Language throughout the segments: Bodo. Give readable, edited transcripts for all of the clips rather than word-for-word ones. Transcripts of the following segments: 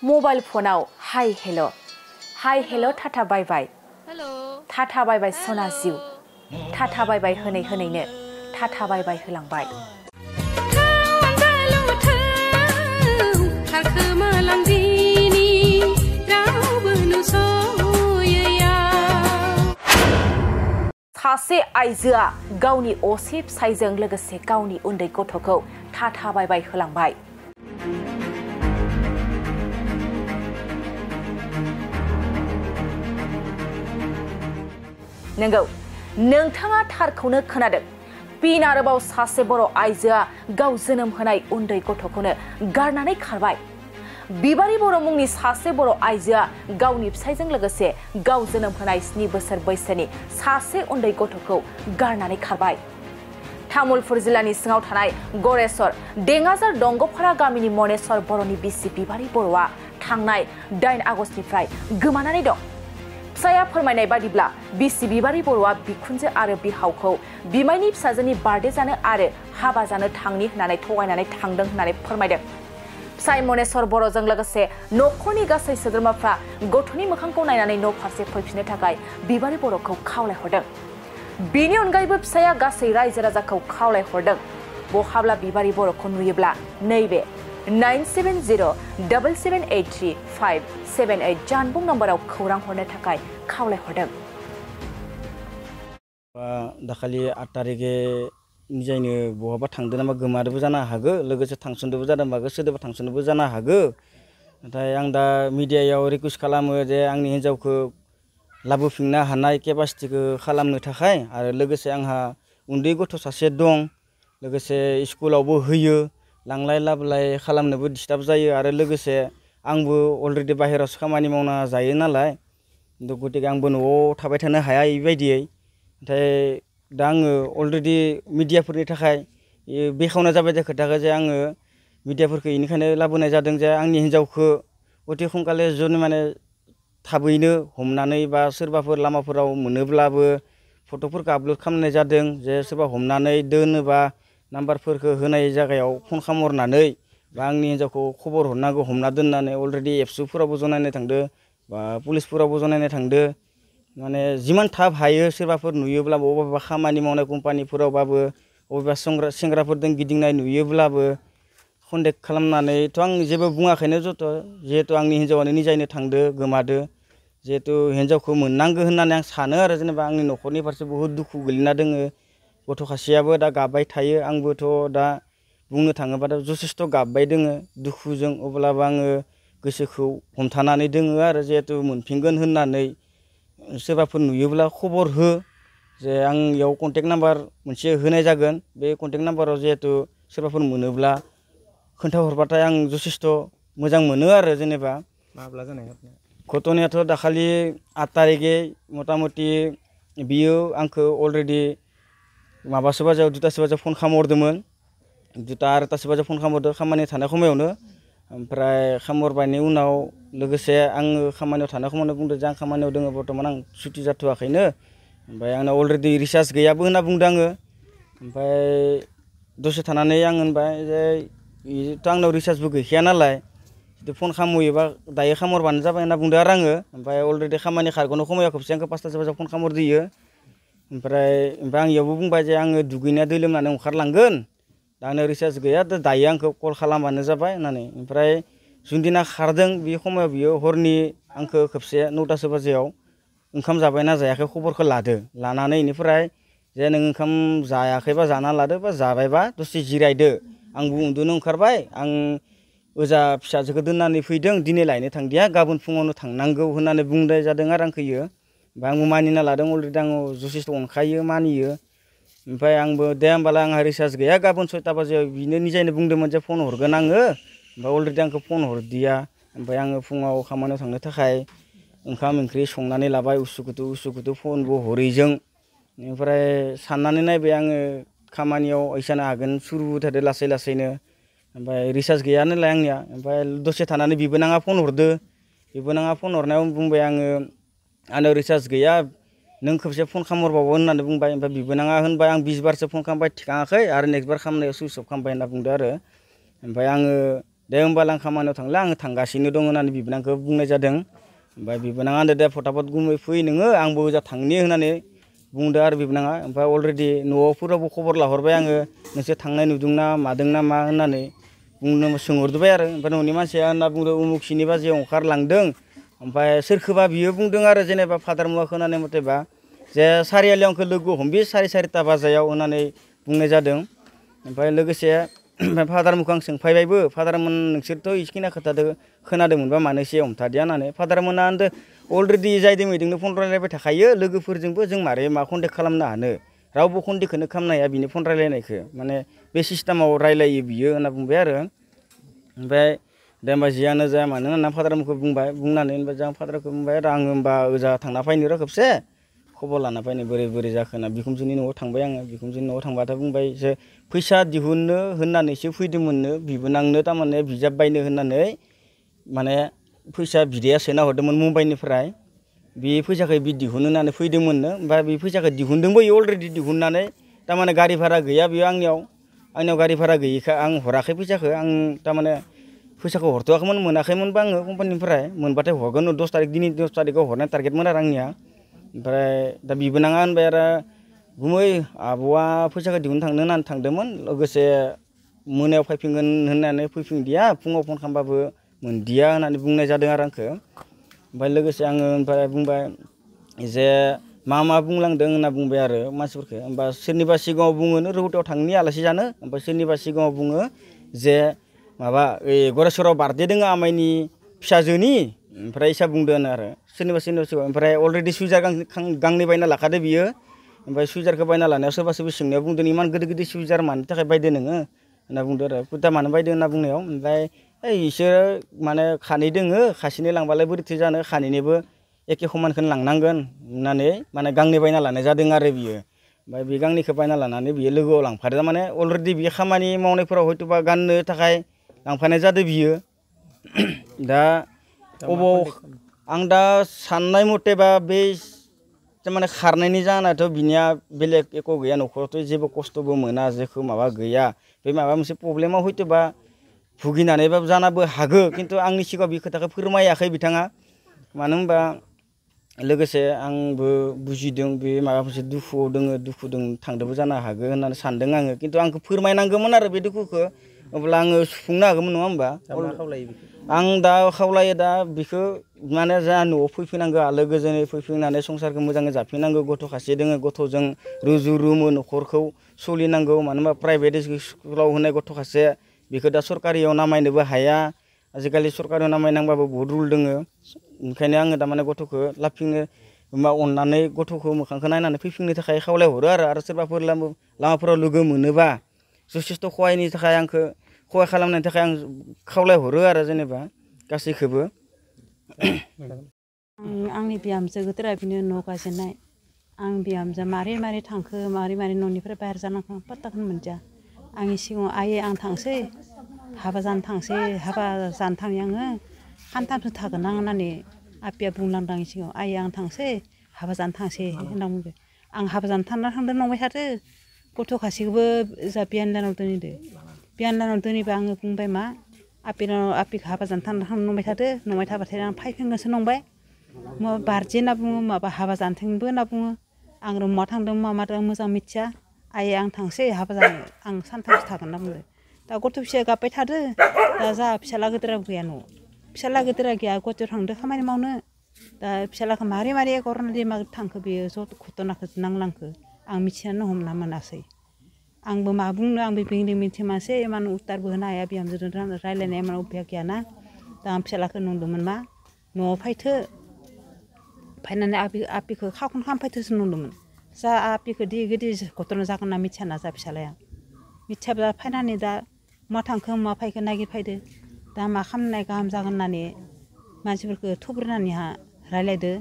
मबाइल फनाव हाय हेल' टाटा बाय बाय टाटा बाय बाय सना जिउ टाटा बाय बाय होनैनो टाटा बाय बाय होलांबाय सासे आइजोआ गावनि असे फिसायजों लोगोसे गावनि उन्दै गथ'खौ टाटा बाय बाय होलांबाय नंगौ नोंथाङा थारखौनो खोनादों फिन आरोबाव सासे बर' आइजोआ गाव जोनोम होनाय उन्दै गथ'खौनो गारनानै खारबाय बिबारि बर' मुंनि सासे बर' आइजोआ गावनि फिसायजों लोगोसे गाव जोनोम होनाय 7 बोसोर बैसोनि सासे उन्दै गथ'खौ गारनानै खारबाय तामुलपुर जिल्लानि सिङाव थानाय गरेश्वर देङाजार दंग'फारा गामिनि मनेश्वर बर'नि बिसि बिबारि बर'आ थांनाय 8 आगस्तनिफ्राय गोमानानै दं फिसाया फोरमायनाय बादिब्ला बिसि बिबारि बर'आ बिखुनजो आरो बिहावखौ बिमायनि फिसाजोनि बार्थडे जानो आरो हाबा जानो थांनि होननानै थगायनानै थांदों होननानै फोरमायदों फिसाय मनेश्वर बर'जों लोगोसे न'खरनि गासै सोद्रोमाफ्रा गथ'नि मोखांखौ नायनानै न' फारसे फैफिननो थाखाय बिबारि बर'खौ खावलायहरदों बेनि अनगायैबो फिसाया गासै रायजो राजाखौ खावलायहरदों बहाब्ला बिबारि बर'खौ नुयोब्ला नैबे 9707783578 जानबुं नम्बराव खौरां हरनो थाखाय खावलायहरदों दाखालि 8 तारिखे निजायनो बहाबा थांदों नामा गोमादोंबो जानो हागौ लोगोसे थांसनदोंबो जानो हागौ सोरदोबा थांसनदोंबो जानो हागौ नाथाय आं दा मिडियायाव रिकुवेस्ट खालामो जे आंनि हिन्जावखौ लाबोफिननो हानाय केपासिटिखौ खालामनो थाखाय आरो लोगोसे आंहा उन्दै गथ' सासे दं लोगोसे स्कुलावबो होयो लांलाय लाबोलाय खालामनोबो डिस्टार्ब जायो आरो लोगोसे आंबो अलरेडि बाहेरायावसो खामानि मावना जायो नालाय गतिके आंबो न'आव थाबाय थानो हाया बेबायदियै नाथाय दा आङो अलरेडि मिडियाफोरनि थाखाय बेखेवना जाबाय जे खोथाखौ जे आङो मिडियाफोरखौ बेनिखायनो लाबोनाय जादों जे आंनि हिन्जावखौ अति सोनखाले जुदि माने थाबैनो हमनानै बा सोरबाफोर लामाफोराव मोनोब्लाबो फट'फोरखौ आपल'ड खालामनाय जादों जे सोरबा हमनानै दोनोबा नाम्बारफोरखौ होनाय जायगायाव फन खालामहरनानै बा आंनि हिन्जावखौ खबर हरनांगौ हमना दोननानै अलरेडि एबसुफोरावबो जनायनो थांदो बा पुलिसफोरावबो जनायनो थांदो माने जिमान थाब हायो सोरबाफोर नुयोब्लाबो बबेबा खामानि मावनाय कम्पानिफोरावबाबो बबेबा सेंग्राफोरजों गिदिंनाय नुयोब्लाबो कन्टेक्ट खालामनानैथ' आं जेबो बुङाखैनो जिहेतु आंनि हिन्जावानो निजायनो थांदो गोमादो जिहेतु हिन्जावखौ मोननांगौ होननानै आं सानो आरो जेनेबा आंनि न'खरनि फारसे बहुद दुखु गोलैना दोङो गथ' खासेयाबो दा गाबबाय थायो आंबोथ' दा बुंनो थाङोबा दा जथेस्थ' गाबबाय दोङो दुखुजों अब्लाबो आङो गोसोखौ हमथानानै दोङो आरो जिहेतु मोनफिनगोन होननानै सोरबाफोर नुयोब्ला खबर हो जे आं इयाव कन्टेक्ट नाम्बार मोनसे होनाय जागोन बे कन्टेक्ट नाम्बाराव जिहेतु सोरबाफोर मोनोब्ला खोन्थाहरबाथाय आं जथेस्थ' मोजां मोनो आरो जेनेबा माब्ला जानाय घटनायाथ' दाखालि 8 तारिखे मथा-मथि बियो आंखौ अलरेडि माबासो बाजियाव 2टासो बाजियाव फन खालामहरदोंमोन 2टा आरोटासो बाजियाव फन खालामहरदों खामानि थानाय समायावनो ओमफ्राय खालामहरबायनि उनाव लोगोसे आङो खामानियाव थानाय समावनो बुंदों जे आं खामानियाव दङ बर्थमान आं सुटि जाथ'वाखैनो ओमफ्राय आंनाव अलरेडि रिसार्ज गैयाबो होनना बुंदों आङो ओमफ्राय दसे थानानै आं होनबाय जे बेथ' आंनाव रिसार्जबो गैखाया नालाय जुदि फन खालामहैयोबा दायो खालामहरबानो जाबाय होनना बुंदों आरो आङो ओमफ्राय अलरेडि खामानि खारग'नो समायाव खेबसे आंखौ 5टासो बाजियाव फन खालामहरदोयो ओमफ्राय आं इयावबो बुंबाय जे आङो दुगैना दै लोमनानै ओंखारलांगोन दा आंनो रिसार्ज गैया दायो आंखौ कल खालामबानो जाबाय होननानै ओमफ्राय जुदिना खारदों बे समाव बियो हरनि आंखौ खेबसे 9टासो बाजियाव ओंखाम जाबायना जायाखै खबरखौ लानानै बेनिफ्राय जे नों ओंखाम जायाखैबा जाना लादो बा जाबायबा दसे जिरायदो आंबो उन्दुनो ओंखारबाय आं ओजा फिसाजोखौ दोननानै फैदों दिनै लायनो थांदिया गाबोन फुङावनो थांनांगौ होननानै बुंनाय जादों आरो आंखौ इयो ओमफ्राय आंबो मानिना लादों अलरेडि आं जथेस्थ' अनखायो मानियो ओमफ्राय आंबो दे होमबालाय आंहा रिसार्ज गैया गाबोन 6टा बाजियाव बिनो निजायनो बुंदोंमोन जे फन हरगोन आङो ओमफ्राय अलरेडि आंखौ फन हरदिया ओमफ्राय आङो फुङाव खामानियाव थांनो थाखाय ओंखाम ओंख्रि संनानै लाबाय उसुखुथु फनबो हरैजों ओमफ्राय साननानै नायबाय आङो खामानियाव ऐसानो हागोन सुरुबो थादो लासैनो ओमफ्राय रिसार्ज गैया नालाय आंनिया ओमफ्राय दसे थानानै बिबोनाङा फन हरदो बिबोनाङा फन हरनायाव बुंबाय आङो आंनाव रिसार्ज गैया नों खेबसे फन खालामहरबावो होननानै बुंबाय ओमफ्राय बिबोनाङा होनबाय आं 20 बारसो फन खालामबाय थिखाङाखै आरो नेक्स्ट बार खालामनायाव सुइस अफ खालामबाय होनना बुंदो आरो ओमफ्राय आङो दे होमबालाय आं खामानियाव थांला आङो थांगासिनो दं होननानै बिबोनांखौ बुंनाय जादों ओमफ्राय बिबोनाङा होनदो दे फटाफट गुमै फै नोङो आंबो ओजा थांनि होननानै बुंदो आरो बिबोनाङा ओमफ्राय अलरेडि न'फोरावबो खबर लाहरबाय आङो नोंसोर थांनाय नुदोंना मादोंना मा होननानै बुंनो सोंहरजोब्बाय आरो ओमफ्राय न'नि मानसिया होनना बुंदों उमुखसिनि बाजियाव ओंखारलांदों ओमफ्राय सोरखौबा बियो बुंदों आरो जेनेबा फादार मुवा खोनानाय मथेबा जे सारियालियाव आंखौ लोगो हमबि सारिथा बाजायाव होननानै बुंनाय जादों ओमफ्राय लोगोसे ओमफ्राय फादारमोनखौ आं सोंफायबायबो फादारमोन नोंसोरथ' इखिना खोथादो खोनादोंमोनबा मानो एसे हमथादिया होननानै फादारमोना होनदो अलरेडि जायदों इदोंनो फन रायलायबाय थाखायो लोगोफोरजोंबो जों मारै मा कन्टेक्ट खालामनो हानो रावबो कन्टेक्टखौनो खालामनो हाया बिनि फन रायलायनायखौ माने बे सिस्टेमाव रायलायो बियो होनना बुंबाय आरो ओमफ्राय दे होमबा जियानो जाया मानो होनना फादारमोनखौ बुंबाय बुंनानै ओमफ्राय जों फादारखौ बुंबाय आरो आङो होमबा ओजा थांना फैनो र' खेबसे खबर लाना फैनो बोरै जाखो होनना बिखुनजोनि न'आव थांबाय आङो बिखुनजोनि न'आव थांबाथाय बुंबाय जे फैसा दिहुननो होननानैसो फैदोंमोननो बिबोनांनो थारमाने बिजाब बायनो होननानै माने फैसा बिदाया सोना हरदोंमोन मुम्बाइनिफ्राय बे फैसाखौ बि दिहुननो होननानै फैदोंमोननो ओमफ्राय बे फैसाखौ दिहुनदोंबो इयो अलरेडि दिहुननानै थारमाने गारि भारा गैया बेयो आंनियाव गारि भारा गैयिखाय आं हराखै फैसाखौ आं थारमाने फैसाखौ हरथ'वाखैमोन मोनाखैमोनबो आङो कम्पानिनिफ्राय मोनबाथाय हरगोन 10 तारिख दिनै 10 तारिखआव हरनाय टारगेटमोन आरो आंनिया ओमफ्राय दा बिबोनाङा होनबाय आरो गुमै आब'आ फैसाखौ दिहुननो थांनो होननानै थांदोंमोन लोगोसे मोनायाव फैफिनगोन होननानै फैफिनदिया फुङाव फन खालामबाबो मोनदिया होननानै बुंनाय जादों आरो आंखौ ओमफ्राय लोगोसे आङो ओमफ्राय बुंबाय जे मा बुंलांदों होनना बुंबाय आरो मानसिफोरखौ होमबा सोरनिबा सिगाङाव बुङोनो रौतायाव थांनि आलासि जानो ओमफ्राय सोरनिबा सिगाङाव बुङो जे माबा गरेस्वराव बार्थडे दङ आमाइनि फिसाजोनि ओमफ्राय इसा बुंदों आरो सोरनिबा सिगाङाव ओमफ्राय अलरेडि सुइजार गांनै बायना लाखादो बियो ओमफ्राय सुइजारखौ बायना लानायाव सोरबा सोंनायाव बुंदों इमान गिदिर सुइजार मानि थाखाय बायदो नोङो होनना बुंदो आरो कुर्ता मानो बायदो होनना बुंनायाव ओमफ्राय इसोरो माने खानै दोङो खासेनो लांबालाय बोरैथो जानो खानैनोबो एखे समानखौनो लांनांगोन होननानै माने गांनै बायना लानाय जादों आरो बियो ओमफ्राय बे गांनैखौ बायना लानानै बियो लोगोआव लांफादों माने अलरेडि बियो खामानि मावनायफोराव हयथ'बा गाननो थाखाय लांफानाय जादों बियो दा अबाव आं दा साननाय मथेबा बे माने खारनायनि जाहोनाथ' बिनिया बेलेग एख' गैया न'खरावथ' जेबो खस्थ'बो मोना जेखौ माबा गैया बे माबा मोनसे प्रब्लेमाव हयथ'बा भुगिनानैबाबो जानोबो हागौ खिन्थु आंनि सिगाङाव बे खोथाखौ फोरमायाखै बिथाङा मानो होनबा लोगोसे आंबो बुजिदों बे माबा मोनसे दुखुआव दोङो दुखुजों थांदोंबो जानो हागौ होननानै सानदों आङो खिन्थु आंखौ फोरमायनांगौमोन आरो बे दुखुखौ अब्ला आङो सुफुंनो हागौमोन नङा होमबा आं दा खावलायो दा बेखौ माने जा न'आव फैफिनांगौ आलो गोजोनै फैफिननानै संसारखौ मोजाङै जाफिननांगौ गथ' खासे दोङो गथ'जों रुजु रुमु न'खरखौ सोलिनांगौ मानो होनबा प्राइभेट स्कुलाव होनाय गथ' खासे बेखौ दा सरकारियाव नामायनोबो हाया आजिखालि सरकारियाव नामायनांबाबो बहुद रुल दोङो ओंखायनो आङो थारमाने गथ'खौ लाबोफिननो मा अननानै गथ'खौ मोखांखौ नायनानै फैफिननो थाखाय खावलायहरो आरो सोरबाफोर लामाफोराव लोगो मोनोबा जथेस्थ' खहायनि थाखाय आंखौ खहाय खालामनायनि थाखाय आं खावलायहरो आरो जेनेबा गासैखौबो आंनि बिहामजो गोदोरा बिनो न' गाजेननाय आं बिहामजो मारै थांखो मारै न'निफ्राय बाहेर जानांखो पात्ताखौनो मोनदिया आंनि सिगाङाव आयै आं थांसै हाबा जानो थांसै हाबा जानो थाङै आङो खानथामसो थागोन आं होननानै आफाया बुंलांदों आंनि सिगाङाव आयै आं थांसै हाबा जानो थांसै होनना बुंदो आं हाबा जानो थांदों नंबाय थादो गथ' खासेखौबो जा बियान लानाव दोनहैदो बियान लानाव दोनहैबा आङो बुंबाय मा आपिखौ हाबा जानो थांदों नंबाय थादो नंबाय थाबाथाय आं फैफिनगोनसो नंबाय माबा बार्थडे होनना बुङो माबा हाबा जानो थांनोबो होनना बुङो आं मा थांदों मा मादों मोजां मिथिया आयै आं थांसै हाबा जानो आं सानथामसो थागोन होनना बुंदो दा गथ' फिसाया गाबबाय थादो दा जोंहा फिसाला गोदोराबो गैया न'आव फिसाला गोदोरा गैया गुवाहाटियाव थांदो खामानि मावनो दा फिसालाखौ मारै कर'ना मा थांखो बेयो ज' घटनाखौ नांलांखो आं मिथिनानै हमना मोनासै आंबो मा बुंनो आंबो बेंदों मिथिमासै इमान उतारबो होनो हाया बिहामजोजों रायज्लायनाया इमान अभ्यास गैयाना दा आं फिसालाखौ नंदोंमोन मा न'आव फैथो फैनानै आपिखौ खावखन खालामफैथोसो नंदोंमोन जा आपिखौ गिदिर घटना जागोन होनना मिथियाना जा फिसालाया मिथियाब्ला फैनानै दा मा थांखो मा फैखो नागिरफैदो दा मा खालामनाय गाहाम जागोन होननानै मानसिफोरखौ थुब्रायनानै रायज्लायदो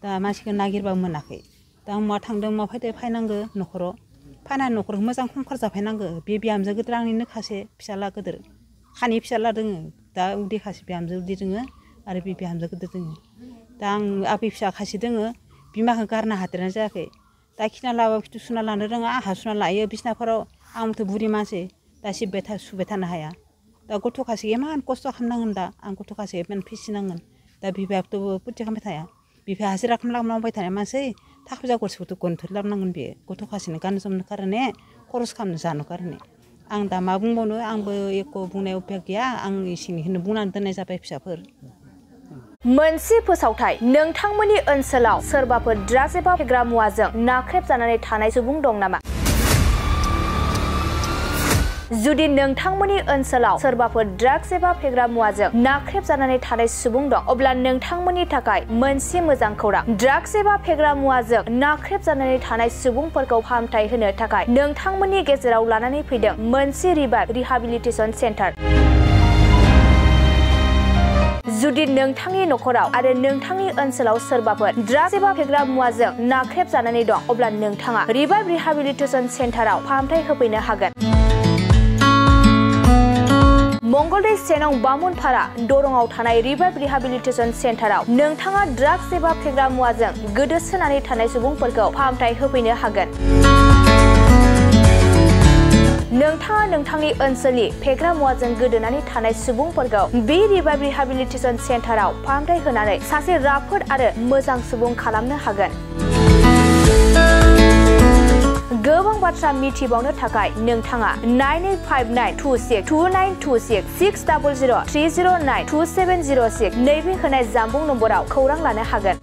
दा मानसिखौ नागिरबा मोनाखै दा मा थांदों मा फैदो फैनांगौ न'खराव फैनानै न'खरखौ मोजां खंखार जाफैनांगौ बे बिहामजो गोदोर आंनिनो खासे फिसाला गोदोर खानै फिसाला दोङो दा उदै खासे बिहामजो उदै दोङो आरो बे बिहामजो गोदोर दोङो दा आं आबै फिसा खासे दोङो बिमाखौ गारनो हादेरनाय जायाखै दा खिना लाबाबो खिथु सुना लानो रोङा आंहा सुना लायो बिसनाफोराव आंथ' बुरि मानसि दा सुबाय थानो हाया दा गथ' खासे इमान खस्थ' खालामनांगोन दा आं गथ' खासे इमान फिसिनांगोन दा बिफायाबोथ' फुरथि खालामबाय थाया बिफाया हाजिरा खालामलांबाय थानाय मानसि थाखा फैसा गरसेखौथ' गन्थ'लाबनांगोन बेयो गथ' खासेनो गाननो जोमनो कारने खरस खालामनो जानो कारने आं दा मा बुंबावनो आंबो एख' बुंनाय अभ्यास गैया आं इसिनिखौनो बुंनानै दोननाय जाबाय फिसाफोर मोनसे फोसावथाय नोंथांमोननि ओनसोलाव सोरबाफोर ड्राग्स एबा फेग्रा मुवाजों नाख्रेबजानानै थानाय सुबुं दं नामा जुदि नोंथांमोननि ओनसोलाव सोरबाफोर ड्राग्स एबा फेग्रा मुवाजों नाख्रेबजानानै थानाय सुबुं दं अब्ला नोंथांमोननि थाखाय मोनसे मोजां खौरां ड्राग्स एबा फेग्रा मुवाजों नाख्रेबजानानै थानाय सुबुंफोरखौ फाहामथाय होनो थाखाय नोंथांमोननि गेजेराव लानानै फैदों मोनसे रिहाबिलिटेसन सेन्टार जुदि नोंथांनि नखराव आरो नोंथांनि ओनसोलाव सोरबाफोर ड्राग्स एबा फेग्रा मुवाजों नाख्रेबजानानै दं अब्ला नोंथाङा रिहाबिलिटेसन सेन्टाराव फाहामथाय होफैनो हागोन मंगलदै सेनं बामुनपारा दरंआव थानाय रिहाबिलिटेसन सेन्टाराव नोंथाङा ड्राग्स एबा फेग्रा मुवाजों गोदोसोनानै थानाय सुबुंफोरखौ फाहामथाय होफैनो हागोन नोंथाङा नोंथांनि ओनसोलनि फेग्रा मुवाजों गोदोनानै थानाय सुबुंफोरखौ बे रिहाबिलिटेसन सेन्टाराव फाहामथाय होनानै सासे राफोद आरो मोजां सुबुं खालामनो हागोन गोबां बाथ्रा मिथिबावनो थाखाय नोंथाङा 9859262926 60030092706 नैबे होनाय जानबुं नम्बराव खौरां लानो हागोन